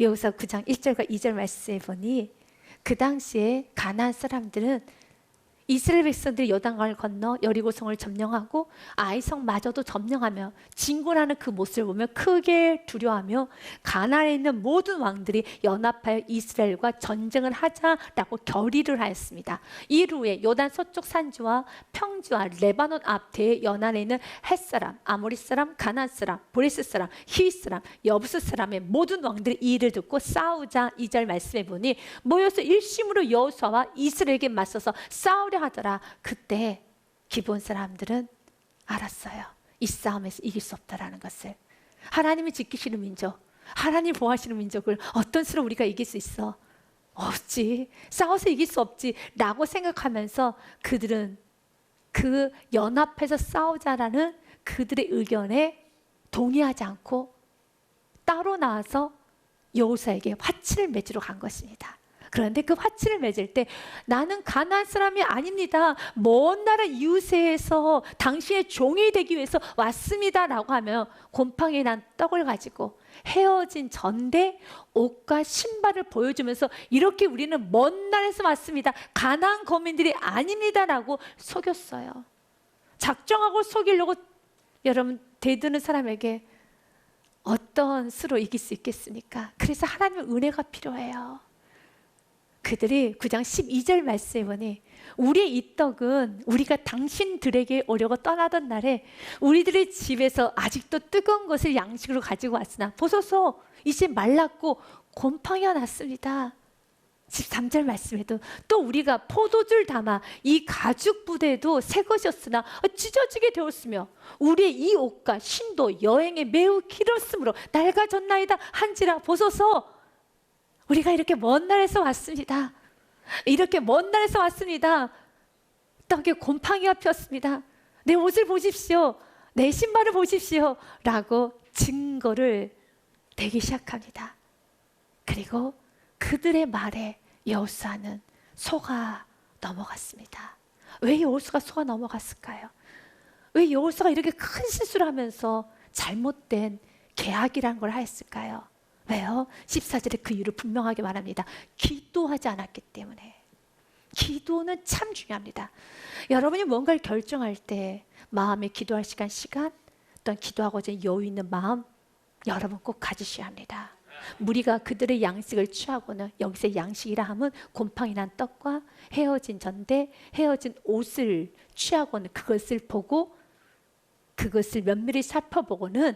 여호수아 9장 1절과 2절 말씀에 보니 그 당시에 가나안 사람들은 이스라엘 백성들이 요단강을 건너 여리고성을 점령하고 아이성마저도 점령하며 진군하는 그 모습을 보며 크게 두려워하며 가나안에 있는 모든 왕들이 연합하여 이스라엘과 전쟁을 하자라고 결의를 하였습니다. 이후에 요단 서쪽 산지와 평지와 레바논 앞 대연안에 있는 헷사람, 아모리 사람, 가나안 사람, 브리스 사람, 히윗 사람, 여부스 사람의 모든 왕들이 이 일을 듣고 싸우자. 2절 말씀해 보니 모여서 일심으로 여호수아와 이스라엘에게 맞서서 싸우려 하더라. 그때 기브온 사람들은 알았어요. 이 싸움에서 이길 수 없다라는 것을. 하나님이 지키시는 민족, 하나님 보호하시는 민족을 어떤 수로 우리가 이길 수 있어? 없지. 싸워서 이길 수 없지 라고 생각하면서 그들은 그 연합해서 싸우자라는 그들의 의견에 동의하지 않고 따로 나와서 여호수아에게 화친을 맺으러 간 것입니다. 그런데 그 화친을 맺을 때 나는 가나안 사람이 아닙니다. 먼 나라 이웃에서 당신의 종이 되기 위해서 왔습니다 라고 하며 곰팡이 난 떡을 가지고 헤어진 전대 옷과 신발을 보여주면서 이렇게 우리는 먼 나라에서 왔습니다. 가나안 거민들이 아닙니다 라고 속였어요. 작정하고 속이려고 여러분 대드는 사람에게 어떤 수로 이길 수 있겠습니까? 그래서 하나님의 은혜가 필요해요. 그들이 9장 12절 말씀에 보니 우리의 이 떡은 우리가 당신들에게 오려고 떠나던 날에 우리들의 집에서 아직도 뜨거운 것을 양식으로 가지고 왔으나 보소서 이제 말랐고 곰팡이가 났습니다. 13절 말씀에도 또 우리가 포도주를 담아 이 가죽 부대도 새 것이었으나 찢어지게 되었으며 우리의 이 옷과 신도 여행에 매우 길었으므로 낡아졌나이다 한지라 보소서 우리가 이렇게 먼 나라에서 왔습니다. 이렇게 먼 나라에서 왔습니다. 떡에 곰팡이가 피었습니다. 내 옷을 보십시오. 내 신발을 보십시오. 라고 증거를 대기 시작합니다. 그리고 그들의 말에 여호수아는 속아 넘어갔습니다. 왜 여호수아가 속아 넘어갔을까요? 왜 여호수아가 이렇게 큰 실수를 하면서 잘못된 계약이란 걸 하였을까요? 왜요? 14절에 그 이유를 분명하게 말합니다. 기도하지 않았기 때문에. 기도는 참 중요합니다. 여러분이 뭔가를 결정할 때 마음에 기도할 시간 어떤 기도하고자 여유 있는 마음 여러분 꼭 가지셔야 합니다. 무리가 그들의 양식을 취하고는 여기서 양식이라 함은 곰팡이 난 떡과 헤어진 전대, 헤어진 옷을 취하고는 그것을 보고 그것을 면밀히 살펴보고는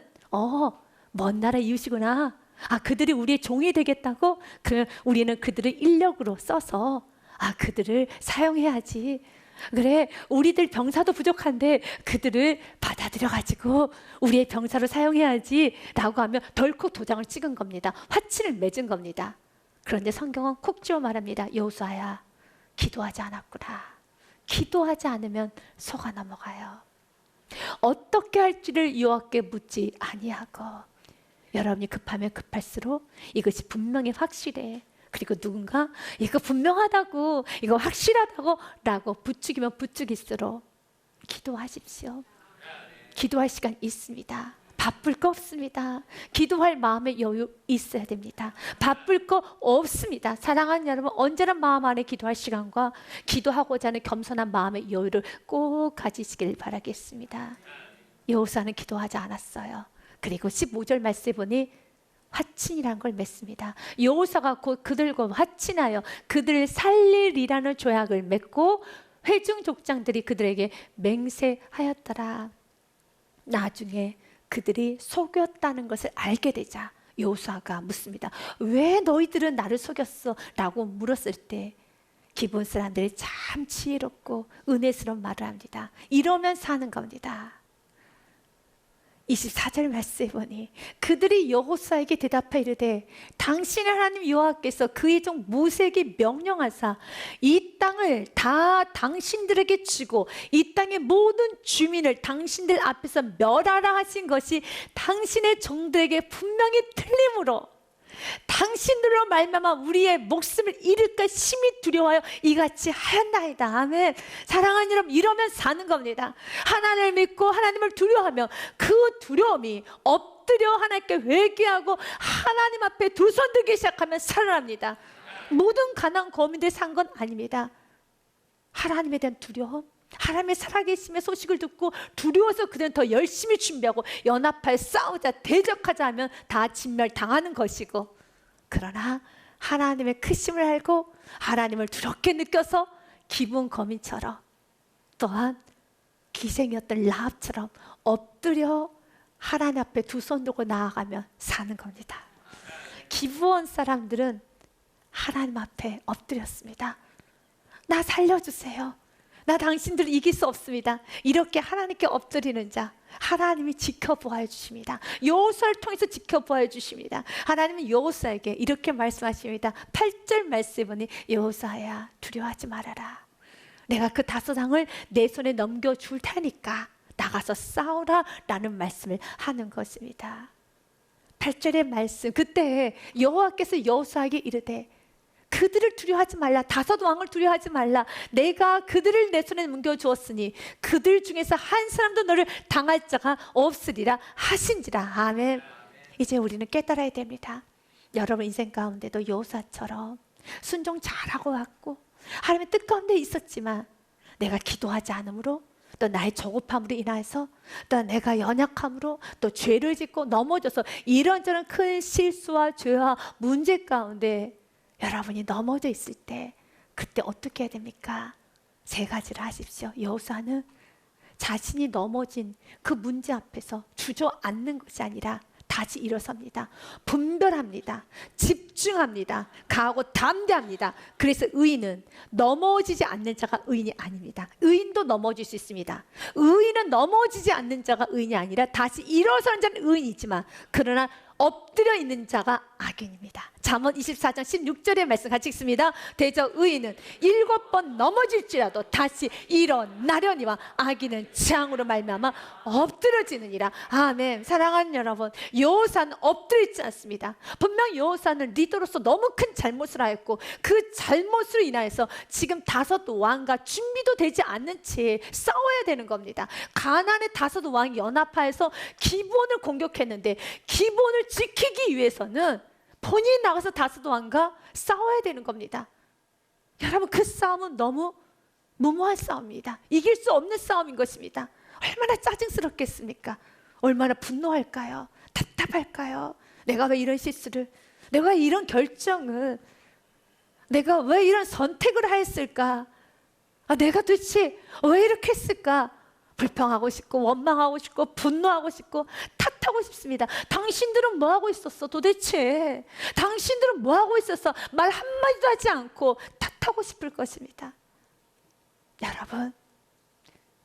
먼 나라 이웃이구나. 그들이 우리의 종이 되겠다고? 우리는 그들을 인력으로 써서 그들을 사용해야지. 그래, 우리들 병사도 부족한데 그들을 받아들여 가지고 우리의 병사로 사용해야지 라고 하며 덜컥 도장을 찍은 겁니다. 화친을 맺은 겁니다. 그런데 성경은 콕 집어 말합니다. 여호수아야, 기도하지 않았구나. 기도하지 않으면 속아 넘어가요. 어떻게 할지를 여호와께 묻지 아니하고. 여러분이 급하면 급할수록 이것이 분명히 확실해. 그리고 누군가 이거 분명하다고, 이거 확실하다고 라고 부추기면 부추길수록 기도하십시오. 기도할 시간 있습니다. 바쁠 거 없습니다. 기도할 마음의 여유 있어야 됩니다. 바쁠 거 없습니다. 사랑하는 여러분, 언제나 마음 안에 기도할 시간과 기도하고자 하는 겸손한 마음의 여유를 꼭 가지시길 바라겠습니다. 여호수아는 기도하지 않았어요. 그리고 15절 말씀에 보니 화친이라는 걸 맺습니다. 여호수아가 곧 그들과 화친하여 그들을 살리리라는 조약을 맺고 회중 족장들이 그들에게 맹세하였더라. 나중에 그들이 속였다는 것을 알게 되자 여호수아가 묻습니다. 왜 너희들은 나를 속였어? 라고 물었을 때 기브온 사람들이 참 지혜롭고 은혜스러운 말을 합니다. 이러면 사는 겁니다. 24절 말씀해 보니 그들이 여호수아에게 대답하여 이르되 당신의 하나님 여호와께서 그의 종 모세에게 명령하사 이 땅을 다 당신들에게 주고 이 땅의 모든 주민을 당신들 앞에서 멸하라 하신 것이 당신의 종들에게 분명히 틀림으로 당신 당신들로 말미암아 우리의 목숨을 잃을까 심히 두려워하여 이같이 하였나이다. 아멘. 사랑하는 여러분, 이러면 사는 겁니다. 하나님을 믿고 하나님을 두려워하며 그 두려움이 엎드려 하나님께 회개하고 하나님 앞에 두 손 들기 시작하면 살아납니다. 모든 가난한 거민들이 산 건 아닙니다. 하나님에 대한 두려움, 하나님의 살아계심의 소식을 듣고 두려워서 그들은 더 열심히 준비하고 연합하여 싸우자 대적하자 하면 다 진멸당하는 것이고, 그러나 하나님의 크심을 알고 하나님을 두렵게 느껴서 기분 거민처럼, 또한 기생이었던 라합처럼 엎드려 하나님 앞에 두 손 들고 나아가면 사는 겁니다. 기브온 사람들은 하나님 앞에 엎드렸습니다. 나 살려주세요. 나 당신들을 이길 수 없습니다. 이렇게 하나님께 엎드리는 자, 하나님이 지켜보아 주십니다. 여호수아를 통해서 지켜보아 주십니다. 하나님은 여호수아에게 이렇게 말씀하십니다. 8절 말씀에 보니 여호수아야, 두려워하지 말아라. 내가 그 다섯 왕을 내 손에 넘겨줄 테니까 나가서 싸우라 라는 말씀을 하는 것입니다. 8절의 말씀, 그때 여호와께서 여호수아에게 이르되 그들을 두려워하지 말라. 다섯 왕을 두려워하지 말라. 내가 그들을 내 손에 넘겨주었으니 그들 중에서 한 사람도 너를 당할 자가 없으리라 하신지라. 아멘. 이제 우리는 깨달아야 됩니다. 여러분 인생 가운데도 여호수아처럼 순종 잘하고 왔고 하나님의 뜻 가운데 있었지만 내가 기도하지 않으므로, 또 나의 저급함으로 인하여서, 또 내가 연약함으로 또 죄를 짓고 넘어져서 이런저런 큰 실수와 죄와 문제 가운데 여러분이 넘어져 있을 때 그때 어떻게 해야 됩니까? 세 가지를 하십시오. 여호수아는 자신이 넘어진 그 문제 앞에서 주저앉는 것이 아니라 다시 일어섭니다. 분별합니다. 집중합니다. 강하고 담대합니다. 그래서 의인은 넘어지지 않는 자가 의인이 아닙니다. 의인도 넘어질 수 있습니다. 의인은 넘어지지 않는 자가 의인이 아니라 다시 일어서는 자는 의인이지만, 그러나 엎드려 있는 자가 악인입니다. 잠언 24장 16절의 말씀 같이 읽습니다. 대저 의인은 7번 넘어질지라도 다시 일어나려니와 악인은 재앙으로 말미암아 엎드러지느니라. 아멘. 사랑하는 여러분, 여호수아는 엎드리지 않습니다. 분명 여호수아는 리더로서 너무 큰 잘못을 하였고 그 잘못으로 인하여서 지금 다섯 왕과 준비도 되지 않는 채 싸워야 되는 겁니다. 가나안의 다섯 왕이 연합하여서 기브온을 공격했는데 기브온을 지키기 위해서는 본인이 나가서 다섯 왕과 싸워야 되는 겁니다. 여러분, 그 싸움은 너무 무모한 싸움입니다. 이길 수 없는 싸움인 것입니다. 얼마나 짜증스럽겠습니까? 얼마나 분노할까요? 답답할까요? 내가 왜 이런 실수를, 내가 왜 이런 결정을, 내가 왜 이런 선택을 하였을까? 내가 도대체 왜 이렇게 했을까? 불평하고 싶고 원망하고 싶고 분노하고 싶고 탓하고 싶습니다. 당신들은 뭐 하고 있었어? 도대체 당신들은 뭐 하고 있었어? 말 한마디도 하지 않고 탓하고 싶을 것입니다. 여러분,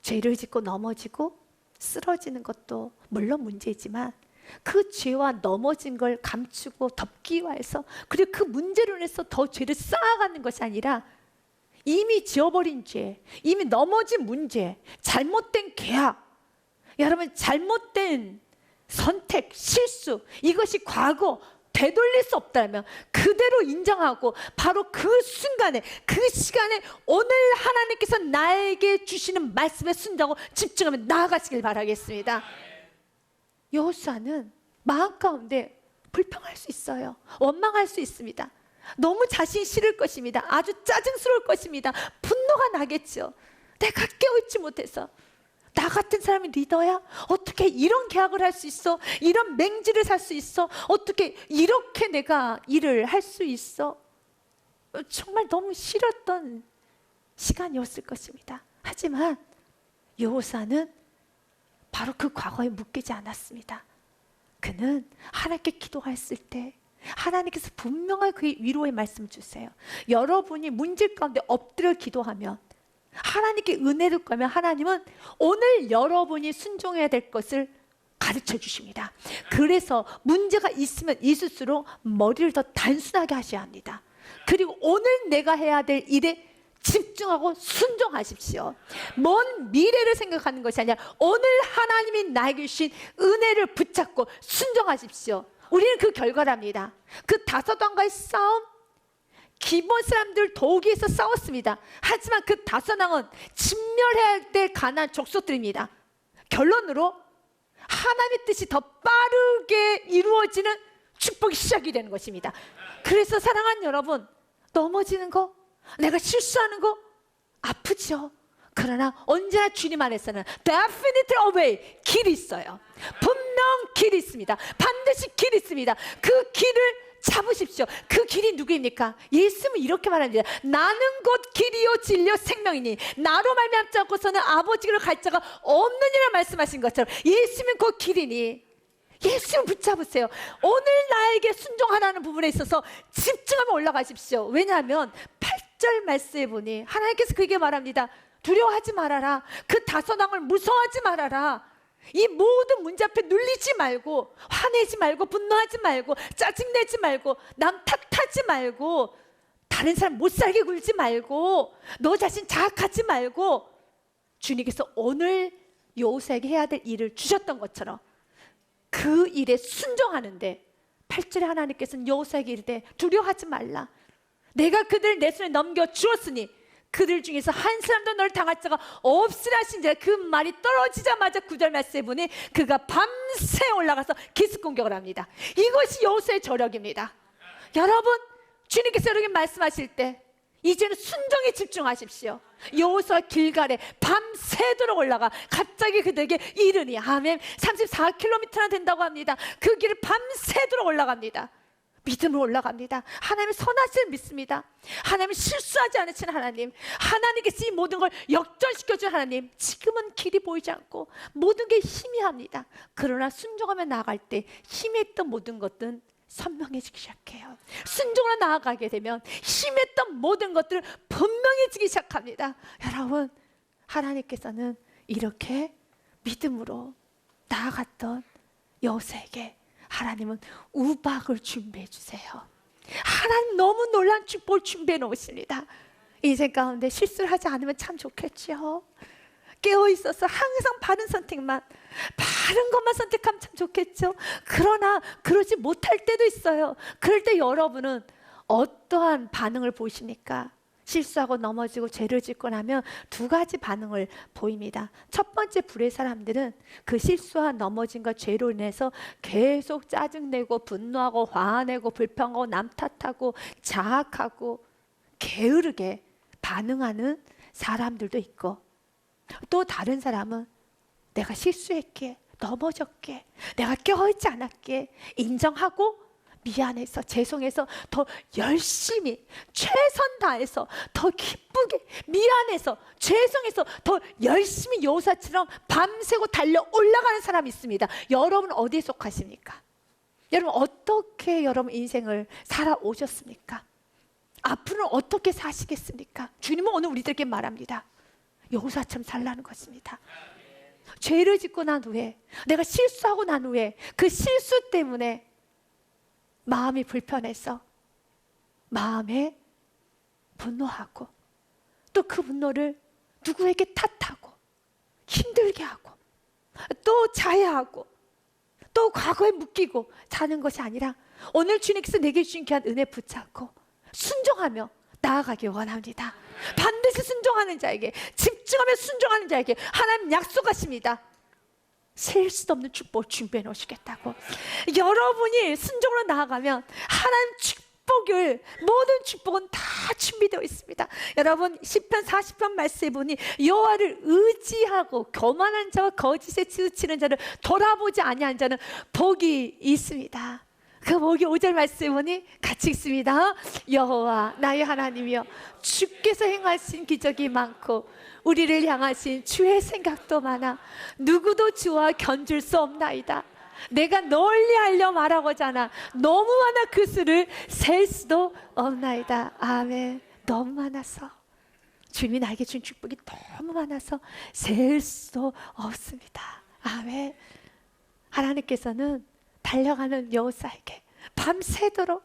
죄를 짓고 넘어지고 쓰러지는 것도 물론 문제이지만 그 죄와 넘어진 걸 감추고 덮기 위해서, 그리고 그 문제로 인해서 더 죄를 쌓아가는 것이 아니라 이미 지어버린 죄, 이미 넘어진 문제, 잘못된 계약, 여러분 잘못된 선택, 실수, 이것이 과거 되돌릴 수 없다면 그대로 인정하고 바로 그 순간에, 그 시간에 오늘 하나님께서 나에게 주시는 말씀에 순종하고 집중하며 나아가시길 바라겠습니다. 여호수아는 마음 가운데 불평할 수 있어요. 원망할 수 있습니다. 너무 자신이 싫을 것입니다. 아주 짜증스러울 것입니다. 분노가 나겠죠. 내가 깨어있지 못해서, 나 같은 사람이 리더야? 어떻게 이런 계약을 할 수 있어? 이런 맹지를 살 수 있어? 어떻게 이렇게 내가 일을 할 수 있어? 정말 너무 싫었던 시간이었을 것입니다. 하지만 여호수아는 바로 그 과거에 묶이지 않았습니다. 그는 하나님께 기도했을 때 하나님께서 분명한 그의 위로의 말씀을 주세요. 여러분이 문제 가운데 엎드려 기도하면, 하나님께 은혜를 구하면 하나님은 오늘 여러분이 순종해야 될 것을 가르쳐 주십니다. 그래서 문제가 있으면 있을수록 머리를 더 단순하게 하셔야 합니다. 그리고 오늘 내가 해야 될 일에 집중하고 순종하십시오. 먼 미래를 생각하는 것이 아니라 오늘 하나님이 나에게 주신 은혜를 붙잡고 순종하십시오. 우리는 그 결과랍니다. 그 다섯 왕과의 싸움, 기본 사람들 도기에서 싸웠습니다. 하지만 그 다섯 왕은 진멸해야 될 가나안 족속들입니다. 결론으로 하나님의 뜻이 더 빠르게 이루어지는 축복이 시작이 되는 것입니다. 그래서 사랑하는 여러분, 넘어지는 거, 내가 실수하는 거 아프죠. 그러나 언제나 주님 안에서는 definitely away, 길이 있어요. 분명 길이 있습니다. 반드시 길이 있습니다. 그 길을 잡으십시오. 그 길이 누구입니까? 예수님은 이렇게 말합니다. 나는 곧 길이요 진리요 생명이니 나로 말미암지 않고서는 아버지를 갈 자가 없느니라 말씀하신 것처럼 예수님은 곧 길이니 예수님 붙잡으세요. 오늘 나에게 순종하라는 부분에 있어서 집중하며 올라가십시오. 왜냐하면 8절 말씀에 보니 하나님께서 그에게 말합니다. 두려워하지 말아라. 그 다섯 왕을 무서워하지 말아라. 이 모든 문제 앞에 눌리지 말고, 화내지 말고, 분노하지 말고, 짜증내지 말고, 남 탓하지 말고, 다른 사람 못 살게 굴지 말고, 너 자신 자학하지 말고, 주님께서 오늘 여호수아에게 해야 될 일을 주셨던 것처럼 그 일에 순종하는데 8절에 하나님께서는 여호수아에게 이르되 두려워하지 말라. 내가 그들을 내 손에 넘겨 주었으니 그들 중에서 한 사람도 널 당할 자가 없으라 하신지라. 그 말이 떨어지자마자 9절 말씀에 보니 그가 밤새 올라가서 기습 공격을 합니다. 이것이 여호수아의 저력입니다. 여러분, 주님께서 여러분에게 말씀하실 때 이제는 순종에 집중하십시오. 여호수아 길갈에 밤새도록 올라가 갑자기 그들에게 이르니 아멘 34km나 된다고 합니다. 그 길을 밤새도록 올라갑니다. 믿음으로 올라갑니다. 하나님의 선하심을 믿습니다. 하나님은 실수하지 않으신 하나님, 하나님께서 이 모든 걸 역전시켜준 하나님. 지금은 길이 보이지 않고 모든 게 희미합니다. 그러나 순종하며 나아갈 때 희미했던 모든 것들은 선명해지기 시작해요. 순종으로 나아가게 되면 희미했던 모든 것들은 분명해지기 시작합니다. 여러분, 하나님께서는 이렇게 믿음으로 나아갔던 여호수아에게 하나님은 우박을 준비해 주세요. 하나님 너무 놀란 축복을 준비해 놓으십니다. 인생 가운데 실수를 하지 않으면 참 좋겠죠. 깨어 있어서 항상 바른 선택만, 바른 것만 선택하면 참 좋겠죠. 그러나 그러지 못할 때도 있어요. 그럴 때 여러분은 어떠한 반응을 보이십니까? 실수하고 넘어지고 죄를 짓고 나면 두 가지 반응을 보입니다. 첫 번째 불의 사람들은 그 실수와 넘어짐과 죄로 인해서 계속 짜증내고 분노하고 화내고 불평하고 남 탓하고 자학하고 게으르게 반응하는 사람들도 있고, 또 다른 사람은 내가 실수했기에 넘어졌기에 내가 깨어있지 않았기에 인정하고 미안해서 죄송해서 더 열심히 최선 다해서 더 기쁘게 미안해서 죄송해서 더 열심히 여호수아처럼 밤새고 달려 올라가는 사람이 있습니다. 여러분 어디에 속하십니까? 여러분 어떻게 여러분 인생을 살아오셨습니까? 앞으로는 어떻게 사시겠습니까? 주님은 오늘 우리들에게 말합니다. 여호수아처럼 살라는 것입니다. 죄를 짓고 난 후에, 내가 실수하고 난 후에 그 실수 때문에 마음이 불편해서 마음에 분노하고 또 그 분노를 누구에게 탓하고 힘들게 하고 또 자해하고 또 과거에 묶이고 사는 것이 아니라 오늘 주님께서 내게 주신 귀한 은혜 붙잡고 순종하며 나아가기 원합니다. 반드시 순종하는 자에게, 집중하며 순종하는 자에게 하나님 약속하십니다. 셀 수도 없는 축복을 준비해 놓으시겠다고. 여러분이 순종으로 나아가면 하나님 축복을, 모든 축복은 다 준비되어 있습니다. 여러분 시편 40편 말씀에 보니 여호와를 의지하고 교만한 자와 거짓에 치우치는 자를 돌아보지 아니한 자는 복이 있습니다. 그 복이 5절 말씀에 보니 같이 읽습니다. 여호와 나의 하나님이여, 주께서 행하신 기적이 많고 우리를 향하신 주의 생각도 많아 누구도 주와 견줄 수 없나이다. 내가 널리 알려 말하고자 하나 너무 많아 그 수를 셀 수도 없나이다. 아멘. 너무 많아서, 주님이 나에게 준 축복이 너무 많아서 셀 수도 없습니다. 아멘. 하나님께서는 달려가는 여호수아에게 밤새도록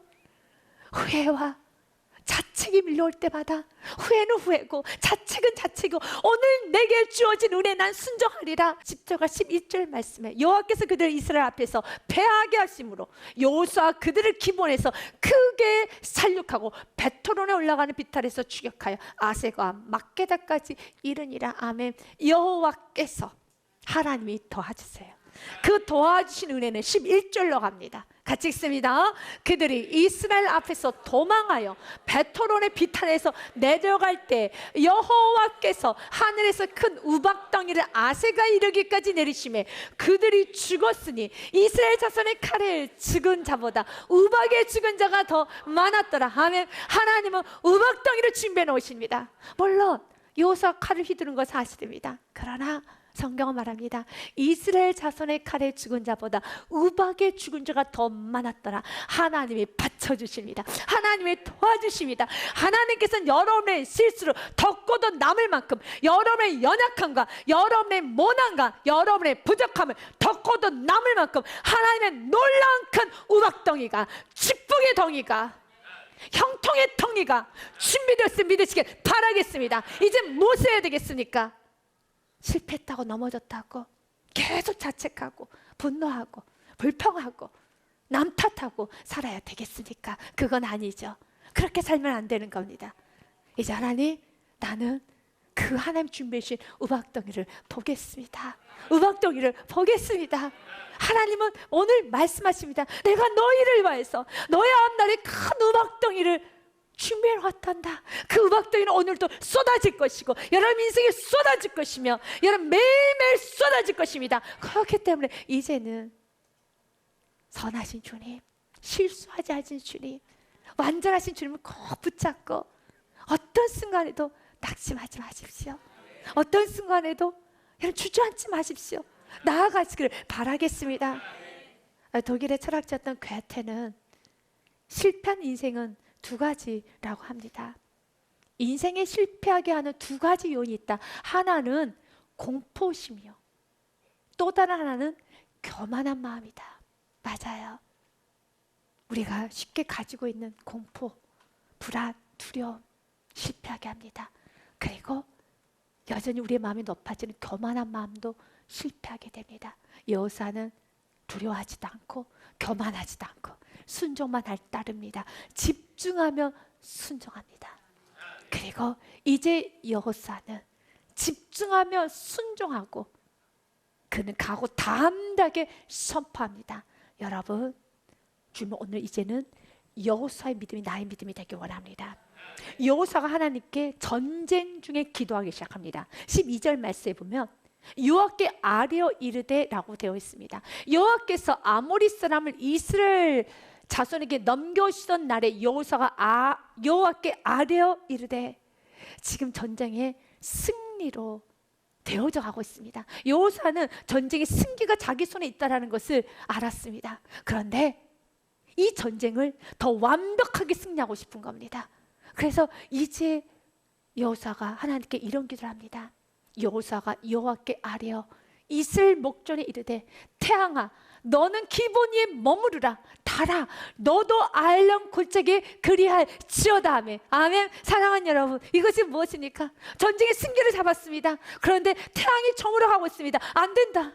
후회와 자책이 밀려올 때마다 후회는 후회고 자책은 자책이고 오늘 내게 주어진 은혜 난 순종하리라. 10절과 11절 말씀에 여호와께서 그들을 이스라엘 앞에서 패하게 하심으로 여호수아가 그들을 기본에서 크게 살육하고 베토론에 올라가는 비탈에서 추격하여 아세과 막게다까지 이르니라. 아멘. 여호와께서 하나님이 도와주세요. 그 도와주신 은혜는 11절로 갑니다. 같이 읽습니다. 그들이 이스라엘 앞에서 도망하여 베토론의 비탈에서 내려갈 때 여호와께서 하늘에서 큰 우박덩이를 아세가 이르기까지 내리심에 그들이 죽었으니 이스라엘 자손의 칼에 죽은 자보다 우박에 죽은 자가 더 많았더라. 아멘. 하나님은 우박덩이를 준비해 놓으십니다. 물론 여호수아가 칼을 휘두른 건 사실입니다. 그러나 성경은 말합니다. 이스라엘 자손의 칼에 죽은 자보다 우박에 죽은 자가 더 많았더라. 하나님이 받쳐주십니다. 하나님이 도와주십니다. 하나님께서는 여러분의 실수로 덮고도 남을 만큼 여러분의 연약함과 여러분의 모난과 여러분의 부족함을 덮고도 남을 만큼 하나님의 놀라운 큰 우박덩이가, 축복의 덩이가, 형통의 덩이가 준비되었음을 믿으시길 바라겠습니다. 이제 무엇을 해야 되겠습니까? 실패했다고 넘어졌다고 계속 자책하고 분노하고 불평하고 남 탓하고 살아야 되겠습니까? 그건 아니죠. 그렇게 살면 안 되는 겁니다. 이제 하나님, 나는 그 하나님 준비해 주신 우박덩이를 보겠습니다. 우박덩이를 보겠습니다. 하나님은 오늘 말씀하십니다. 내가 너희를 위하여서 너희 앞날에 큰 우박덩이를 준비해 왔단다. 그 우박덩이는 오늘도 쏟아질 것이고 여러분 인생에 쏟아질 것이며 여러분 매일매일 쏟아질 것입니다. 그렇기 때문에 이제는 선하신 주님, 실수하지 않으신 주님, 완전하신 주님을 꼭 붙잡고 어떤 순간에도 낙심하지 마십시오. 어떤 순간에도 여러분 주저앉지 마십시오. 나아가시기를 바라겠습니다. 독일의 철학자였던 괴테는 실패한 인생은 두 가지라고 합니다. 인생에 실패하게 하는 두 가지 요인이 있다. 하나는 공포심이요, 또 다른 하나는 교만한 마음이다. 맞아요. 우리가 쉽게 가지고 있는 공포, 불안, 두려움 실패하게 합니다. 그리고 여전히 우리의 마음이 높아지는 교만한 마음도 실패하게 됩니다. 여호수아는 두려워하지도 않고 교만하지도 않고 순종만 따릅니다. 집중하며 순종합니다. 그리고 이제 여호수아는 집중하며 순종하고 그는 가고 담대하게 선포합니다. 여러분, 주님 오늘 이제는 여호수아의 믿음이 나의 믿음이 되길 원합니다. 여호수아가 하나님께 전쟁 중에 기도하기 시작합니다. 12절 말씀에 보면 여호와께 아뢰어 이르되 라고 되어 있습니다. 여호와께서 아모리 사람을 이스라엘 자손에게 넘겨주시던 날에 여호수아가 여호와께 아뢰어 이르되, 지금 전쟁의 승리로 되어져 가고 있습니다. 여호수아는 전쟁의 승기가 자기 손에 있다는 것을 알았습니다. 그런데 이 전쟁을 더 완벽하게 승리하고 싶은 겁니다. 그래서 이제 여호수아가 하나님께 이런 기도를 합니다. 여호수아가 여호와께 아뢰어 이슬 목전에 이르되, 태양아 너는 기본 위에 머무르라. 달아 너도 아일령 골짜기에 그리할지어다. 아멘. 아멘. 사랑하는 여러분, 이것이 무엇입니까? 전쟁의 승기를 잡았습니다. 그런데 태양이 저물어 가고 있습니다. 안 된다.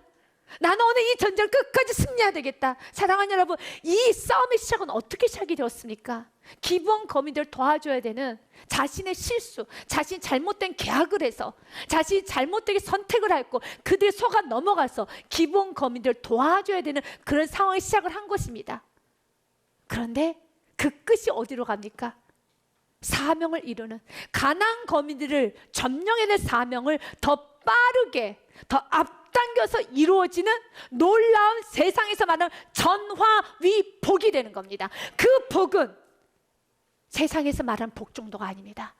나는 오늘 이 전쟁을 끝까지 승리해야 되겠다. 사랑하는 여러분, 이 싸움의 시작은 어떻게 시작이 되었습니까? 기본 거민들을 도와줘야 되는 자신의 실수, 자신이 잘못된 계약을 해서 자신이 잘못되게 선택을 했고 그들의 속아 넘어가서 기본 거민들을 도와줘야 되는 그런 상황이 시작을 한 것입니다. 그런데 그 끝이 어디로 갑니까? 사명을 이루는, 가나안 거민들을 점령해야 될 사명을 더 빠르게, 더 앞당겨서 이루어지는 놀라운, 세상에서 말하는 전화위복이 되는 겁니다. 그 복은 세상에서 말하는 복 정도가 아닙니다.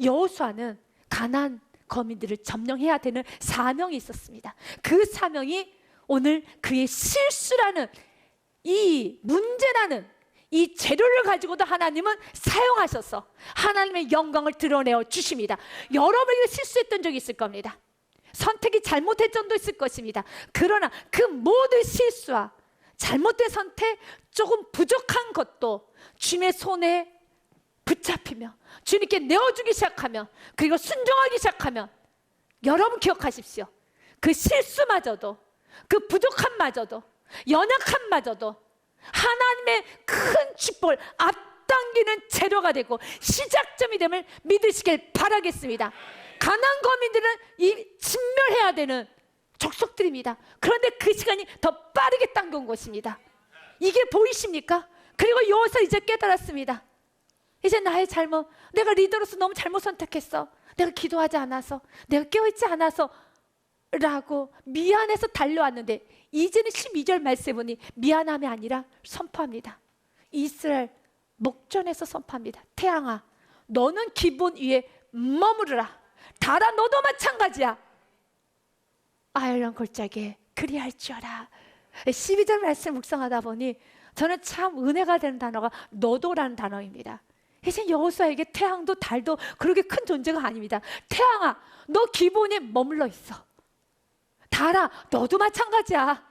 여호수아는 가나안 거민들을 점령해야 되는 사명이 있었습니다. 그 사명이 오늘 그의 실수라는 이 문제라는 이 재료를 가지고도 하나님은 사용하셔서 하나님의 영광을 드러내어 주십니다. 여러분이 실수했던 적이 있을 겁니다. 선택이 잘못했던 적도 있을 것입니다. 그러나 그 모든 실수와 잘못된 선택, 조금 부족한 것도 주님의 손에 붙잡히며 주님께 내어주기 시작하면, 그리고 순종하기 시작하면, 여러분 기억하십시오. 그 실수마저도, 그 부족함마저도, 연약함마저도 하나님의 큰 축복을 앞당기는 재료가 되고 시작점이 됨을 믿으시길 바라겠습니다. 가나안 거민들은 이 진멸해야 되는 족속들입니다. 그런데 그 시간이 더 빠르게 당겨온 것입니다. 이게 보이십니까? 그리고 여호수아 이제 깨달았습니다. 이제 나의 잘못, 내가 리더로서 너무 잘못 선택했어, 내가 기도하지 않아서, 내가 깨어있지 않아서 라고 미안해서 달려왔는데, 이제는 12절 말씀해 보니 미안함이 아니라 선포합니다. 이스라엘 목전에서 선포합니다. 태양아, 너는 기본 위에 머무르라. 달아, 너도 마찬가지야. 아일란 골짜기에 그리할지어라. 12절 말씀 묵상하다 보니 저는 참 은혜가 되는 단어가 너도라는 단어입니다. 이제 여호수아에게 태양도 달도 그렇게 큰 존재가 아닙니다. 태양아, 너 기본에 머물러 있어. 달아, 너도 마찬가지야.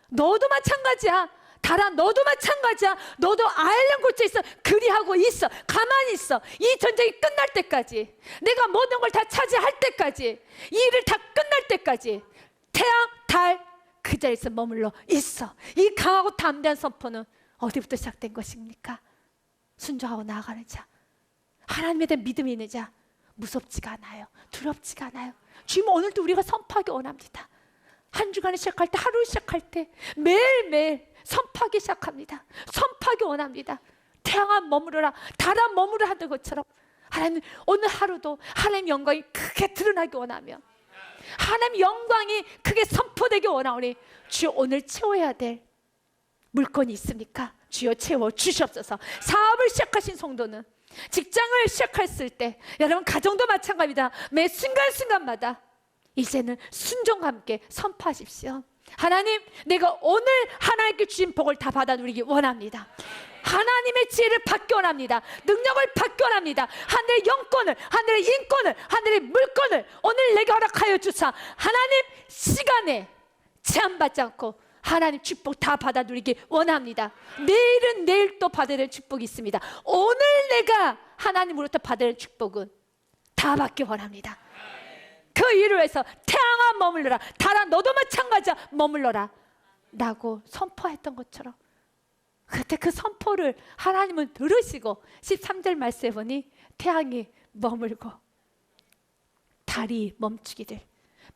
너도 마찬가지야. 달아, 너도 마찬가지야. 너도 아일란 골짜기에 있어. 그리하고 있어. 가만히 있어. 이 전쟁이 끝날 때까지, 내가 모든 걸 다 차지할 때까지, 이 일을 다 끝날 때까지 태양, 달 그 자리에서 머물러 있어. 이 강하고 담대한 선포는 어디부터 시작된 것입니까? 순종하고 나아가는 자, 하나님에 대한 믿음이 있는 자, 무섭지가 않아요. 두렵지가 않아요. 주님, 오늘도 우리가 선포하기 원합니다. 한 주간을 시작할 때, 하루를 시작할 때 매일매일 선포하기 시작합니다. 선포하기 원합니다. 태양아 머무르라, 달아 머무르라 하는 것처럼 하나님, 오늘 하루도 하나님 영광이 크게 드러나기 원하며 하나님 영광이 크게 선포되기 원하오니, 주여 오늘 채워야 될 물건이 있습니까? 주여 채워 주시옵소서. 사업을 시작하신 성도는, 직장을 시작했을 때, 여러분 가정도 마찬가지입니다. 매 순간순간마다 이제는 순종과 함께 선포하십시오. 하나님, 내가 오늘 하나님께 주신 복을 다 받아 누리기 원합니다. 하나님의 지혜를 받기 원합니다. 능력을 받기 원합니다. 하늘의 영권을, 하늘의 인권을, 하늘의 물건을 오늘 내게 허락하여 주사, 하나님 시간에 제한받지 않고 하나님 축복 다 받아 누리기 원합니다. 내일은 내일 또 받아야 될 축복이 있습니다. 오늘 내가 하나님으로부터 받아야 될 축복은 다 받기 원합니다. 그 일을 위해서 태양아 머물러라, 달아 너도 마찬가지야 머물러라 라고 선포했던 것처럼, 그때 그 선포를 하나님은 들으시고 13절 말씀해 보니 태양이 머물고 달이 멈추기를,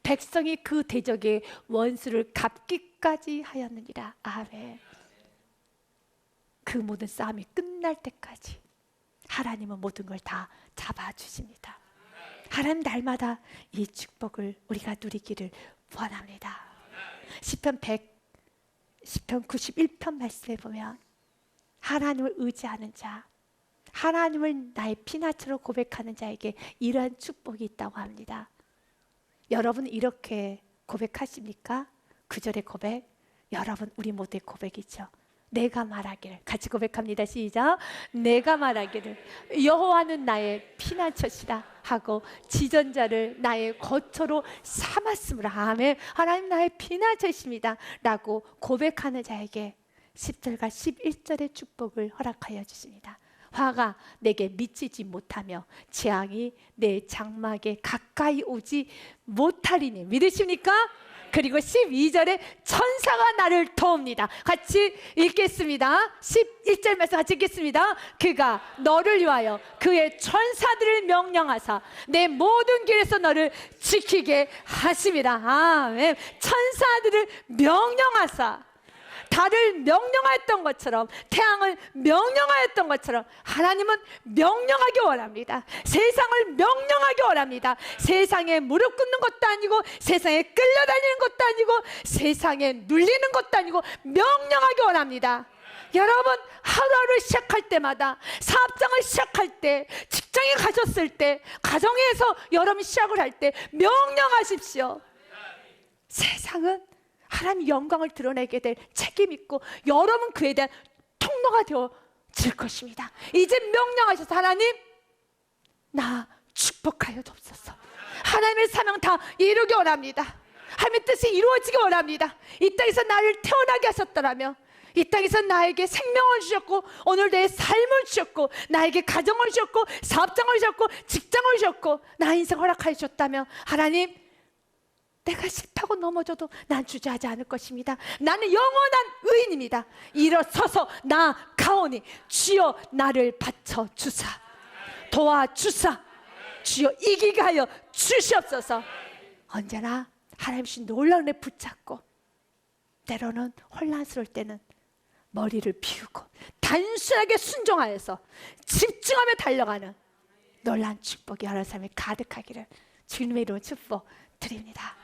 백성이 그 대적의 원수를 갚기까지 하였느니라. 아멘. 그 모든 싸움이 끝날 때까지 하나님은 모든 걸 다 잡아주십니다. 하나님 날마다 이 축복을 우리가 누리기를 원합니다. 시편 91편 말씀에 보면 하나님을 의지하는 자, 하나님을 나의 피난처로 고백하는 자에게 이러한 축복이 있다고 합니다. 여러분 이렇게 고백하십니까? 구절의 고백, 여러분 우리 모두의 고백이죠. 내가 말하기를, 같이 고백합니다. 시작. 내가 말하기를 여호와는 나의 피난처시라 하고 지전자를 나의 거처로 삼았으므로. 아멘. 하나님 나의 피난처이십니다 라고 고백하는 자에게 10절과 11절의 축복을 허락하여 주십니다. 화가 내게 미치지 못하며 재앙이 내 장막에 가까이 오지 못하리니. 믿으십니까? 그리고 12절에 천사가 나를 도웁니다. 같이 읽겠습니다. 11절 말씀 같이 읽겠습니다. 그가 너를 위하여 그의 천사들을 명령하사 내 모든 길에서 너를 지키게 하심이라. 아멘. 천사들을 명령하사, 달을 명령하였던 것처럼, 태양을 명령하였던 것처럼 하나님은 명령하기 원합니다. 세상을 명령하기 원합니다. 세상에 무릎 꿇는 것도 아니고, 세상에 끌려다니는 것도 아니고, 세상에 눌리는 것도 아니고 명령하기 원합니다. 여러분 하루하루 시작할 때마다, 사업장을 시작할 때, 직장에 가셨을 때, 가정에서 여러분 시작을 할 때 명령하십시오. 세상은 하나님 영광을 드러내게 될 책임 있고 여러분 그에 대한 통로가 되어질 것입니다. 이제 명령하셔서 하나님 나 축복하여 주옵소서. 하나님의 사명 다 이루기 원합니다. 하나님의 뜻이 이루어지기 원합니다. 이 땅에서 나를 태어나게 하셨더라면 이 땅에서 나에게 생명을 주셨고 오늘 내 삶을 주셨고 나에게 가정을 주셨고 사업장을 주셨고 직장을 주셨고 나 인생 허락하여 주셨다며 하나님 내가 실패하고 넘어져도 난 주저하지 않을 것입니다. 나는 영원한 의인입니다. 일어서서 나가오니 주여 나를 바쳐 주사 도와주사 주여 이기게 하여 주시옵소서. 언제나 하나님씩 놀라운 애 붙잡고 때로는 혼란스러울 때는 머리를 비우고 단순하게 순종하여서 집중하며 달려가는 놀라운 축복이 여러 사람이 가득하기를 주님의 이름으로 축복드립니다.